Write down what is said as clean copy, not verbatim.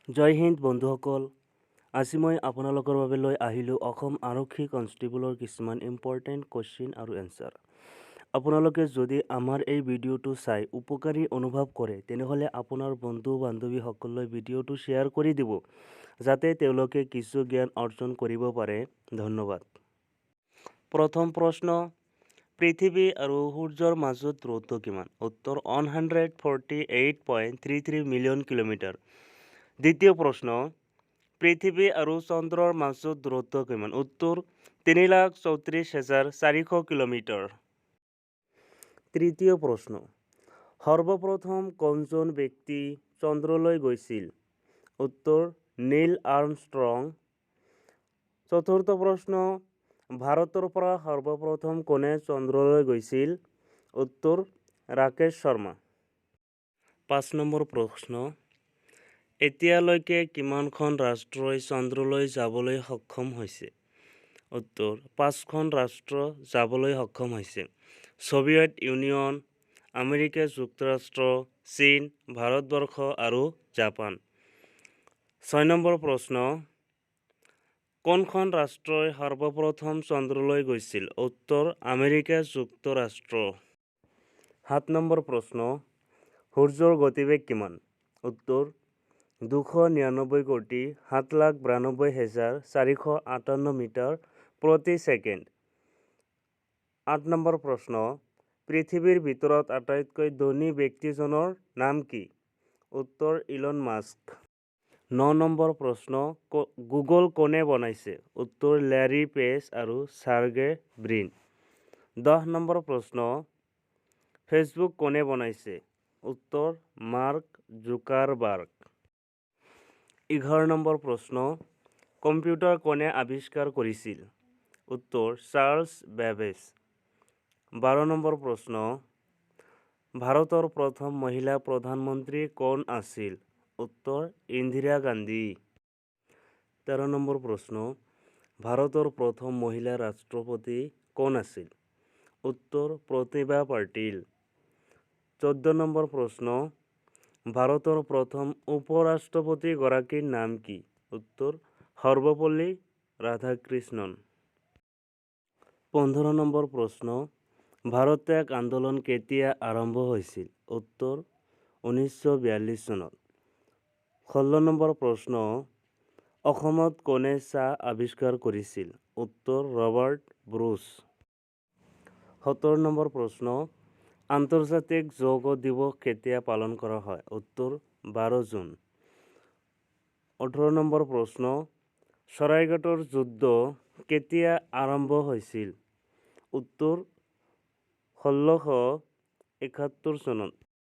জয় হিন্দ বন্ধুসকল। আজি মই আপোনালোকৰ বাবে লৈ আহিলোঁ অসম আৰক্ষী কনষ্টেবলৰ কিছুমান ইম্পৰ্টেণ্ট কুৱেশ্যন আৰু এনচাৰ। আপোনালোকে যদি আমাৰ এই ভিডিঅ'টো চাই উপকাৰী অনুভৱ কৰে তেনেহ'লে আপোনাৰ বন্ধু বান্ধৱীসকললৈ ভিডিঅ'টো শ্বেয়াৰ কৰি দিব, যাতে তেওঁলোকে কিছু জ্ঞান অৰ্জন কৰিব পাৰে। ধন্যবাদ। প্ৰথম প্ৰশ্ন, পৃথিৱী আৰু সূৰ্যৰ মাজত দূৰত্ব কিমান? উত্তৰ 148.33 মিলিয়ন কিলোমিটাৰ। দ্বিতীয় প্ৰশ্ন, পৃথিৱী আৰু চন্দ্ৰৰ মাজত দূৰত্ব কিমান? উত্তৰ 3,34,400 কিলোমিটাৰ। তৃতীয় প্ৰশ্ন, সৰ্বপ্ৰথম কোনজন ব্যক্তি চন্দ্ৰলৈ গৈছিল? উত্তৰ নীল আৰ্মষ্ট্ৰং। চতুৰ্থ প্ৰশ্ন, ভাৰতৰ পৰা সৰ্বপ্ৰথম কোনে চন্দ্ৰলৈ গৈছিল? উত্তৰ ৰাকেশ শৰ্মা। 5 নম্বৰ প্ৰশ্ন, এতিয়ালৈকে কিমানখন ৰাষ্ট্ৰই চন্দ্ৰলৈ যাবলৈ সক্ষম হৈছে? উত্তৰ 5খন ৰাষ্ট্ৰ যাবলৈ সক্ষম হৈছে। ছ'ভিয়েট ইউনিয়ন, আমেৰিকা যুক্তৰাষ্ট্ৰ, চীন, ভাৰতবৰ্ষ আৰু জাপান। 6 নম্বৰ প্ৰশ্ন, কোনখন ৰাষ্ট্ৰই সৰ্বপ্ৰথম চন্দ্ৰলৈ গৈছিল? উত্তৰ আমেৰিকা যুক্তৰাষ্ট্ৰ। 7 নম্বৰ প্ৰশ্ন, সূৰ্যৰ গতিবেগ কিমান? উত্তৰ 299,792,458 মিটাৰ প্ৰতি ছেকেণ্ড। 8 নম্বৰ প্ৰশ্ন, পৃথিৱীৰ ভিতৰত আটাইতকৈ ধনী ব্যক্তিজনৰ নাম কি? উত্তৰ ইলন মাস্ক। 9 নম্বৰ প্ৰশ্ন, গুগল কোনে বনাইছে? উত্তৰ লেৰী পেজ আৰু চাৰ্গে ব্ৰিন। 10 নম্বৰ প্ৰশ্ন, ফেচবুক কোনে বনাইছে? উত্তৰ মাৰ্ক জুকাৰবাৰ্গ। 11 নম্বৰ প্ৰশ্ন, কম্পিউটাৰ কোনে আৱিষ্কাৰ কৰিছিল? উত্তৰ চাৰ্লছ বেবেজ। 12 নম্বৰ প্ৰশ্ন, ভাৰতৰ প্ৰথম মহিলা প্ৰধানমন্ত্ৰী কোন আছিল? উত্তৰ ইন্দিৰা গান্ধী। 13 নম্বৰ প্ৰশ্ন, ভাৰতৰ প্ৰথম মহিলা ৰাষ্ট্ৰপতি কোন আছিল? উত্তৰ প্ৰতিভা পাটিল। 14 নম্বৰ প্ৰশ্ন, ভাৰতৰ প্ৰথম উপ-ৰাষ্ট্ৰপতি গৰাকীৰ নাম কি? উত্তৰ সৰ্বপল্লী ৰাধাকৃষ্ণন। 15 নম্বৰ প্ৰশ্ন, ভাৰত ত্যাগ আন্দোলন কেতিয়া আৰম্ভ হৈছিল? উত্তৰ 1942 চনত। 16 নম্বৰ প্ৰশ্ন, অসমত কোনে চাহ আৱিষ্কাৰ কৰিছিল? উত্তৰ ৰবাৰ্ট ব্ৰুছ। 17 নম্বৰ প্ৰশ্ন, আন্তৰ্জাতিক যোগ দিৱস কেতিয়া পালন কৰা হয়? উত্তৰ 12 জুন। 18 নম্বৰ প্ৰশ্ন, শৰাইঘাটৰ যুদ্ধ কেতিয়া আৰম্ভ হৈছিল? উত্তৰ 1671 চনত।